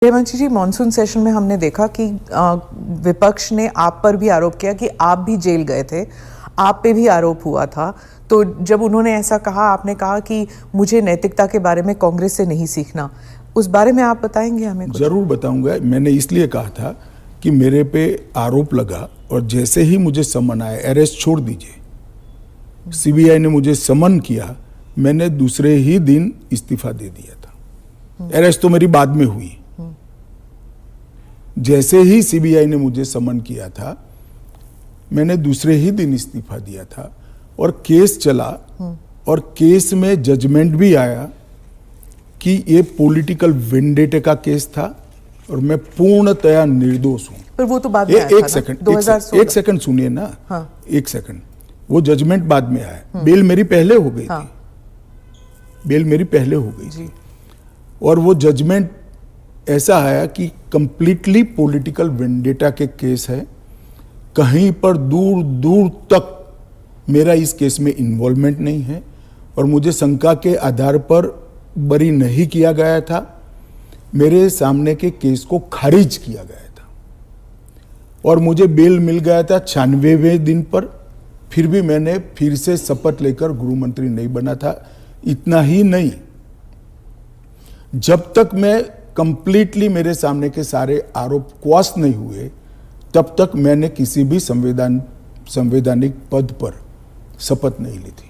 हेमंत जी, monsoon session में हमने देखा कि विपक्ष ने आप पर भी आरोप किया कि आप भी जेल गए थे, आप पे भी आरोप हुआ था। तो जब उन्होंने ऐसा कहा, आपने कहा कि मुझे नैतिकता के बारे में कांग्रेस से नहीं सीखना, उस बारे में आप बताएंगे हमें कुछ? जरूर बताऊंगा। मैंने इसलिए कहा था कि मेरे पे आरोप लगा और जैसे ही मुझे समन आया, अरेस्ट छोड़ दीजिए, सीबीआई ने मुझे समन किया, मैंने दूसरे ही दिन इस्तीफा दे दिया था। अरेस्ट तो मेरी बाद में हुई। जैसे ही सीबीआई ने मुझे समन किया था, मैंने दूसरे ही दिन इस्तीफा दिया था और केस चला और केस में जजमेंट भी आया कि ये पॉलिटिकल वेंडेटे का केस था और मैं पूर्णतया निर्दोष हूं। पर वो तो बाद में आया था ना? एक सेकंड सुनिए ना। हाँ। एक सेकंड, वो जजमेंट बाद में आया। बेल मेरी पहले हो गई थी। बेल मेरी पहले हो गई थी और वो जजमेंट ऐसा आया कि कंप्लीटली पॉलिटिकल वेंडेटा के केस है। कहीं पर दूर दूर तक मेरा इस केस में इन्वॉल्वमेंट नहीं है और मुझे शंका के आधार पर बरी नहीं किया गया था। मेरे सामने के केस को खारिज किया गया था और मुझे बेल मिल गया था 96वें दिन पर। फिर भी मैंने फिर से शपथ लेकर गृह मंत्री नहीं बना था। इतना ही नहीं, जब तक मैं कंप्लीटली मेरे सामने के सारे आरोप क्वाश नहीं हुए, तब तक मैंने किसी भी संवैधानिक पद पर शपथ नहीं ली थी।